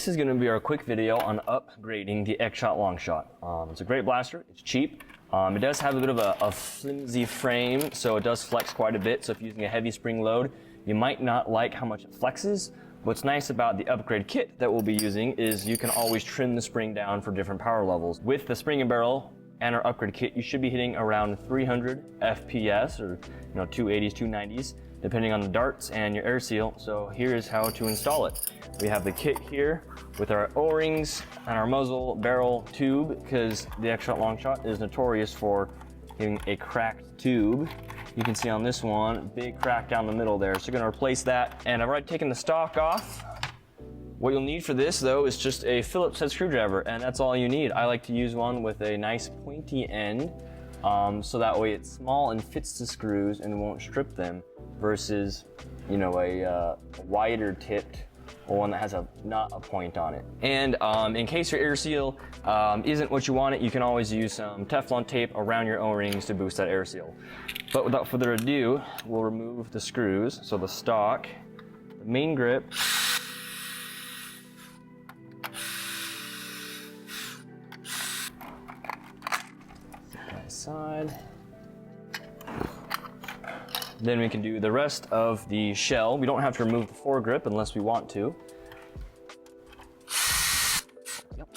this is going to be our quick video on upgrading the Longshot Longshot. It's a great blaster, it's cheap. It does have a bit of a flimsy frame, so it does flex quite a bit. So if you're using a heavy spring load, you might not like how much it flexes. What's nice about the upgrade kit that we'll be using is you can always trim the spring down for different power levels. With the spring and barrel and our upgrade kit, you should be hitting around 300 FPS or 280s, 290s, depending on the darts and your air seal. So here's how to install it. We have the kit here with our O-rings and our muzzle barrel tube, because the Longshot is notorious for having a cracked tube. You can see on this one, big crack down the middle there. So you're gonna replace that. And I've already taken the stock off. What you'll need for this though is just a Phillips head screwdriver, and that's all you need. I like to use one with a nice pointy end, so that way it's small and fits the screws and won't strip them, versus a wider tipped or one that has not a point on it. And in case your air seal isn't what you want it, you can always use some Teflon tape around your O-rings to boost that air seal. But without further ado, we'll remove the screws. So the stock, the main grip, side. Then we can do the rest of the shell. We don't have to remove the foregrip unless we want to. Yep.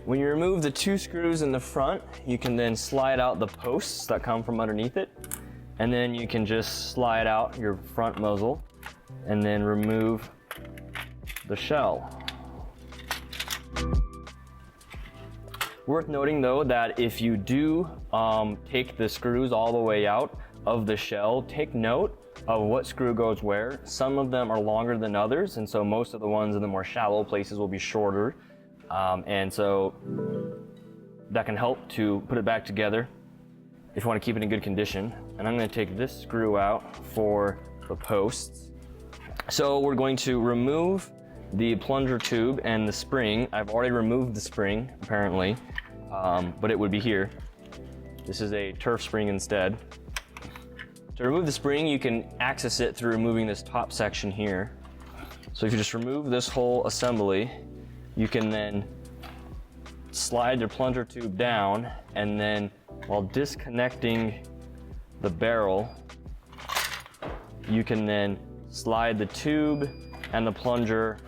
When you remove the two screws in the front, you can then slide out the posts that come from underneath it. And then you can just slide out your front muzzle and then remove the shell. Worth noting though that if you do take the screws all the way out of the shell, take note of what screw goes where. Some of them are longer than others, and so most of the ones in the more shallow places will be shorter. And so that can help to put it back together if you want to keep it in good condition. And I'm going to take this screw out for the posts. So we're going to remove the plunger tube and the spring. I've already removed the spring, apparently, but it would be here. This is a turf spring instead. To remove the spring, you can access it through removing this top section here. So if you just remove this whole assembly, you can then slide your plunger tube down, and then while disconnecting the barrel, you can then slide the tube and the plunger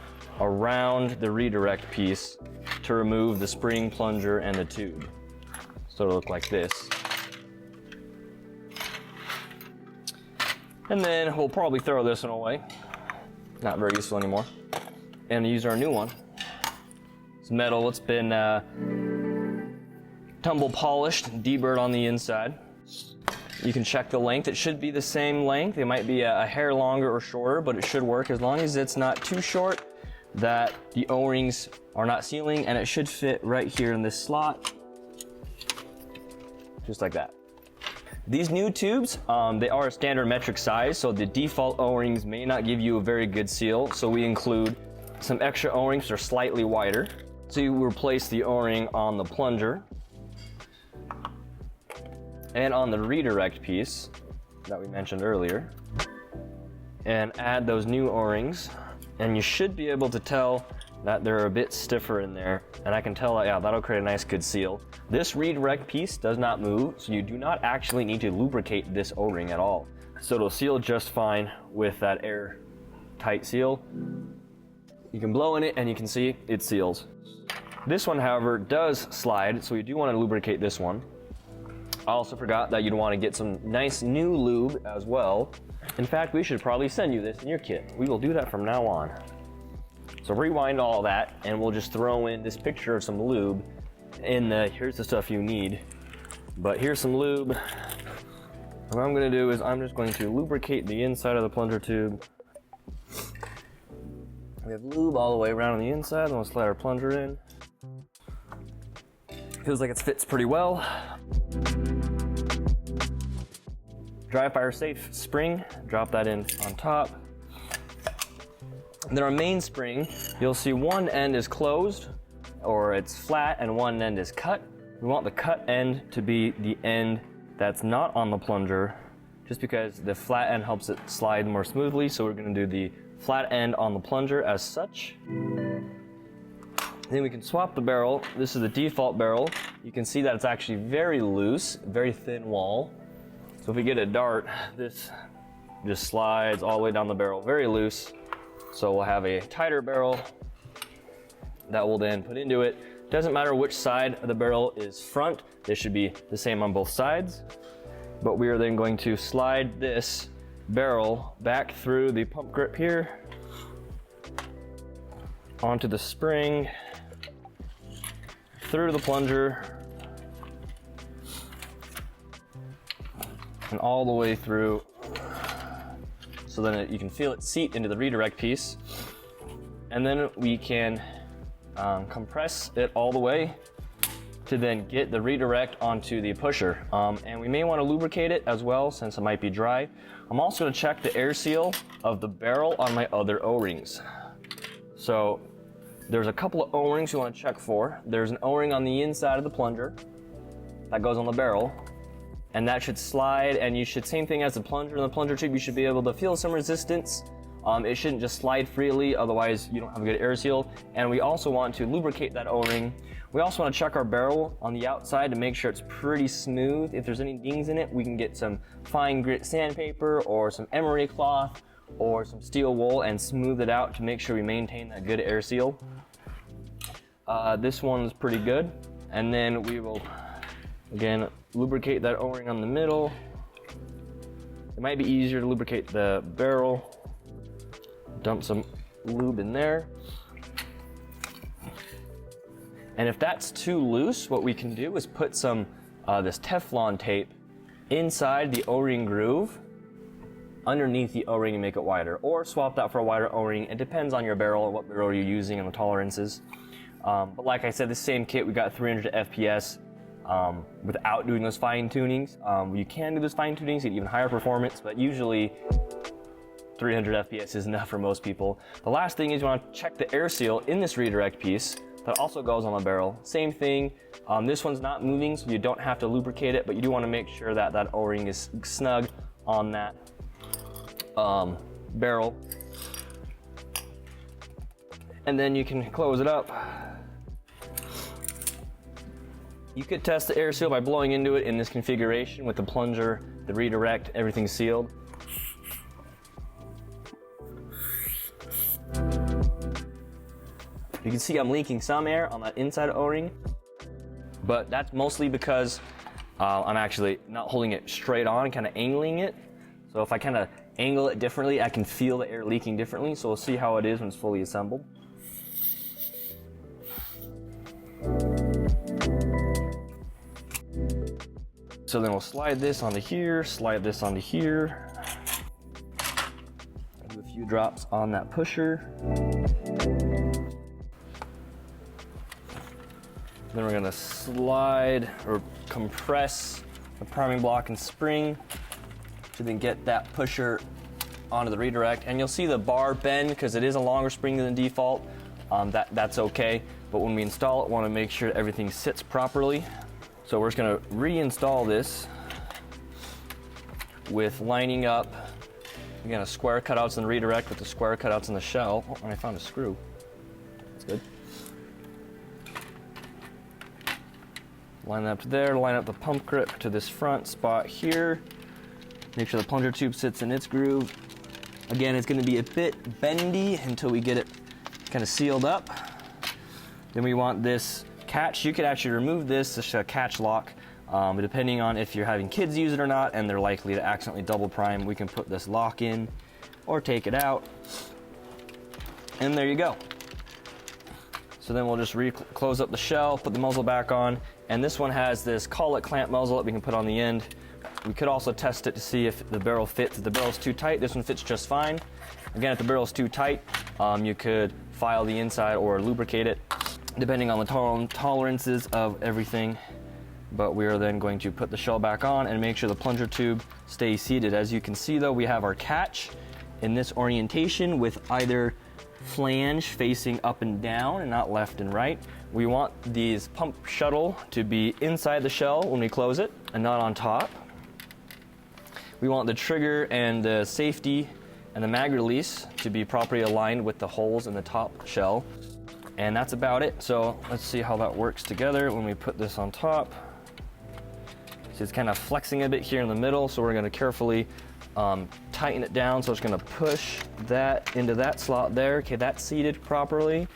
around the redirect piece to remove the spring, plunger, and the tube. So it'll look like this. And then we'll probably throw this one away. Not very useful anymore. And use our new one. It's metal, it's been tumble polished, deburred on the inside. You can check the length. It should be the same length. It might be a hair longer or shorter, but it should work as long as it's not too short that the O-rings are not sealing, and it should fit right here in this slot, just like that. These new tubes, they are a standard metric size, so the default O-rings may not give you a very good seal, so we include some extra O-rings that are slightly wider. So you replace the O-ring on the plunger and on the redirect piece that we mentioned earlier, and add those new O-rings, and you should be able to tell that they're a bit stiffer in there, and I can tell that, yeah, that'll create a nice good seal. This redirect piece does not move, so you do not actually need to lubricate this O-ring at all. So it'll seal just fine with that air-tight seal. You can blow in it and you can see it seals. This one, however, does slide, so you do want to lubricate this one. I also forgot that you'd want to get some nice new lube as well. In fact, we should probably send you this in your kit. We will do that from now on. So rewind all that, and we'll just throw in this picture of some lube in the, here's the stuff you need. But here's some lube. What I'm going to do is I'm just going to lubricate the inside of the plunger tube. We have lube all the way around on the inside. We'll slide our plunger in. Feels like it fits pretty well. Dry fire safe spring, drop that in on top. And then our main spring, you'll see one end is closed, or it's flat, and one end is cut. We want the cut end to be the end that's not on the plunger, just because the flat end helps it slide more smoothly. So we're going to do the flat end on the plunger as such. Then we can swap the barrel. This is the default barrel. You can see that it's actually very loose, very thin wall. So if we get a dart, this just slides all the way down the barrel, very loose. So we'll have a tighter barrel that we'll then put into it. Doesn't matter which side of the barrel is front, they should be the same on both sides. But we are then going to slide this barrel back through the pump grip here, onto the spring, through the plunger, and all the way through, so then you can feel it seat into the redirect piece. And then we can compress it all the way to then get the redirect onto the pusher. And we may want to lubricate it as well, since it might be dry. I'm also going to check the air seal of the barrel on my other O-rings. So there's a couple of O-rings you want to check for. There's an O-ring on the inside of the plunger that goes on the barrel, and that should slide, and you should, same thing as the plunger and the plunger tube, you should be able to feel some resistance. It shouldn't just slide freely, otherwise you don't have a good air seal. And we also want to lubricate that O-ring. We also want to check our barrel on the outside to make sure it's pretty smooth. If there's any dings in it, we can get some fine grit sandpaper or some emery cloth or some steel wool and smooth it out to make sure we maintain that good air seal. This one's pretty good. And then we will, again, lubricate that O-ring on the middle. It might be easier to lubricate the barrel. Dump some lube in there. And if that's too loose, what we can do is put some this Teflon tape inside the O-ring groove, underneath the O-ring, and make it wider, or swap that for a wider O-ring. It depends on your barrel, what barrel you're using, and the tolerances. But like I said, this same kit, we got 300 FPS without doing those fine tunings. You can do those fine tunings, get even higher performance, but usually 300 FPS is enough for most people. The last thing is you want to check the air seal in this redirect piece that also goes on the barrel. Same thing, this one's not moving, so you don't have to lubricate it, but you do want to make sure that that O-ring is snug on that barrel. And then you can close it up. You could test the air seal by blowing into it in this configuration with the plunger, the redirect, everything sealed. You can see I'm leaking some air on that inside O-ring, but that's mostly because I'm actually not holding it straight on, kind of angling it. So if I kind of angle it differently, I can feel the air leaking differently. So we'll see how it is when it's fully assembled. So then we'll slide this onto here, slide this onto here. Do a few drops on that pusher. Then we're gonna slide or compress the priming block and spring to then get that pusher onto the redirect. And you'll see the bar bend because it is a longer spring than the default. That's okay, but when we install it, we want to make sure everything sits properly. So we're just gonna reinstall this with lining up, again, a square cutouts in the redirect with the square cutouts in the shell. Oh, and I found a screw. That's good. Line that up to there, line up the pump grip to this front spot here. Make sure the plunger tube sits in its groove. Again, it's gonna be a bit bendy until we get it kind of sealed up. Then we want this catch. You could actually remove this catch lock, depending on if you're having kids use it or not, and they're likely to accidentally double prime. We can put this lock in or take it out. And there you go. So then we'll just close up the shell, put the muzzle back on, and this one has this collet clamp muzzle that we can put on the end. We could also test it to see if the barrel fits. If the barrel's too tight, this one fits just fine. Again, if the barrel's too tight, you could file the inside or lubricate it, depending on the tolerances of everything. But we are then going to put the shell back on and make sure the plunger tube stays seated. As you can see though, we have our catch in this orientation with either flange facing up and down and not left and right. We want these pump shuttle to be inside the shell when we close it and not on top. We want the trigger and the safety and the mag release to be properly aligned with the holes in the top shell. And that's about it. So let's see how that works together when we put this on top. So it's kind of flexing a bit here in the middle, so we're going to carefully tighten it down. So it's going to push that into that slot there. Okay, that's seated properly.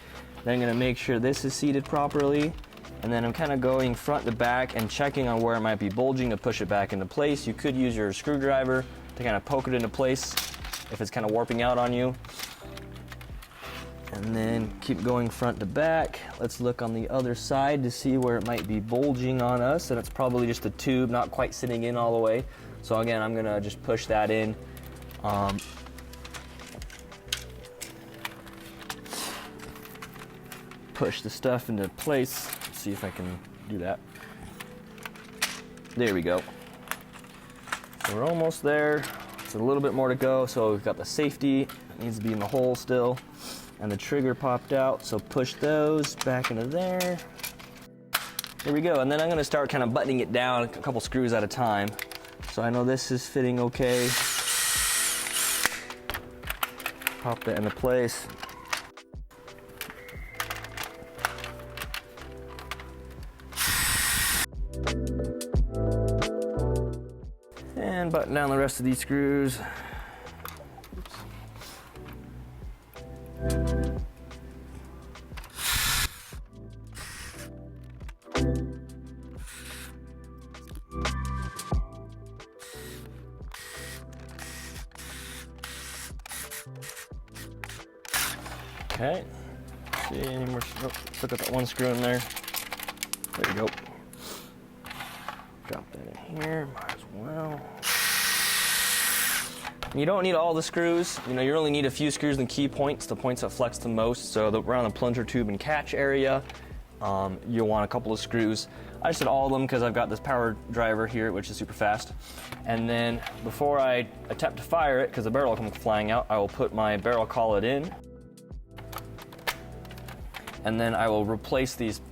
Then I'm going to make sure this is seated properly. And then I'm kind of going front to back and checking on where it might be bulging to push it back into place. You could use your screwdriver to kind of poke it into place if it's kind of warping out on you. And then keep going front to back. Let's look on the other side to see where it might be bulging on us. And it's probably just the tube not quite sitting in all the way. So again, I'm gonna just push that in. Push the stuff into place. Let's see if I can do that. There we go. So we're almost there. It's a little bit more to go. So we've got the safety, it needs to be in the hole still. And the trigger popped out, so push those back into there. There we go, and then I'm gonna start kind of buttoning it down a couple screws at a time. So I know this is fitting okay. Pop that into place. And button down the rest of these screws. Okay, see any more, oh, look at that one screw in there. There you go. Drop that in here, might as well. You don't need all the screws. You know, you only need a few screws and key points, the points that flex the most. So around the plunger tube and catch area, you'll want a couple of screws. I just did all of them because I've got this power driver here, which is super fast. And then before I attempt to fire it, because the barrel will come flying out, I will put my barrel collet in. And then I will replace these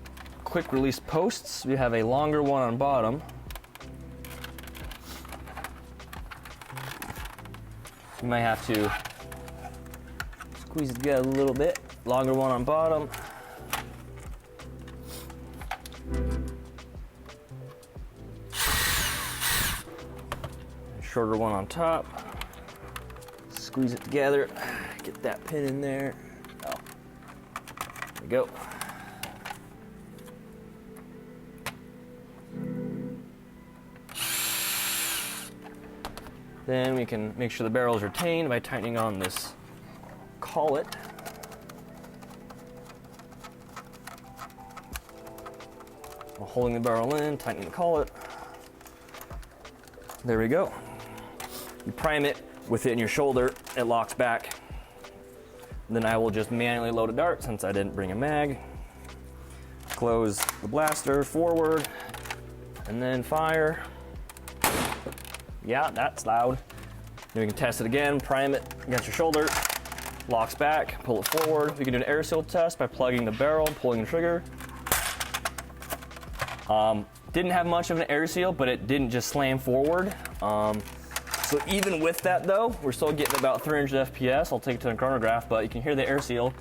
quick release posts. We have a longer one on bottom. You might have to squeeze it together a little bit. Longer one on bottom. Shorter one on top. Squeeze it together. Get that pin in there. Oh. There we go. Then we can make sure the barrel is retained by tightening on this collet. While holding the barrel in, tightening the collet. There we go. You prime it with it in your shoulder, it locks back. Then I will just manually load a dart since I didn't bring a mag. Close the blaster forward, and then fire. Yeah, that's loud. Then we can test it again, prime it against your shoulder, locks back, pull it forward. We can do an air seal test by plugging the barrel, pulling the trigger. Didn't have much of an air seal, but it didn't just slam forward. So even with that though, we're still getting about 300 FPS. I'll take it to the chronograph, but you can hear the air seal.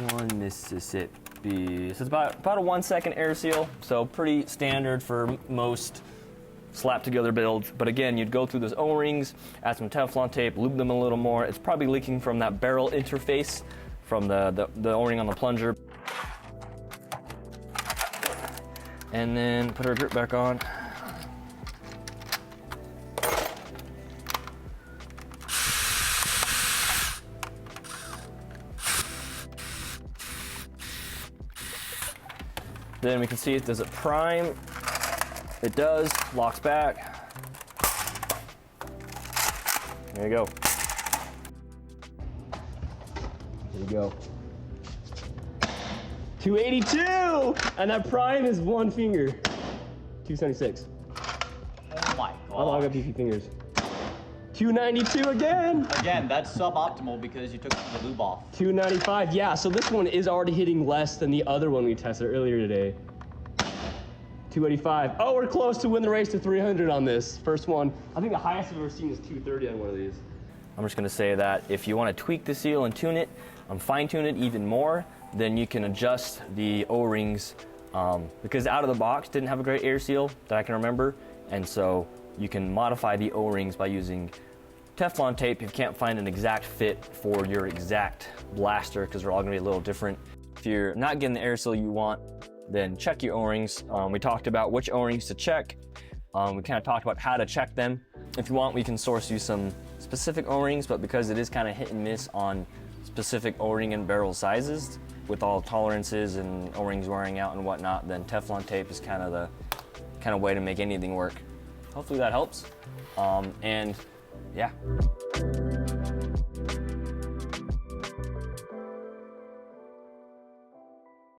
One Mississippi. So it's about a 1 second air seal, so pretty standard for most slap together builds. But again, you'd go through those O-rings, add some Teflon tape, lube them a little more. It's probably leaking from that barrel interface from the O-ring on the plunger. And then put our grip back on. Then we can see it, does it prime? It does, locks back. There you go. There you go. 282! And that prime is one finger. 276. Oh my god. I'll got beefy fingers. 292 again. Again, that's suboptimal because you took the lube off. 295, yeah, so this one is already hitting less than the other one we tested earlier today. 285. Oh, we're close to win the race to 300 on this first one. I think the highest I've ever seen is 230 on one of these. I'm just gonna say that if you wanna tweak the seal and tune it, fine tune it even more, then you can adjust the O-rings because out of the box didn't have a great air seal that I can remember, and so you can modify the O-rings by using Teflon tape if you can't find an exact fit for your exact blaster, because they're all gonna be a little different. If you're not getting the air seal you want, then check your O-rings. We talked about which O-rings to check. We kind of talked about how to check them. If you want, we can source you some specific O-rings, but because it is kind of hit and miss on specific O-ring and barrel sizes, with all tolerances and O-rings wearing out and whatnot, then Teflon tape is kind of the way to make anything work. Hopefully that helps. And yeah.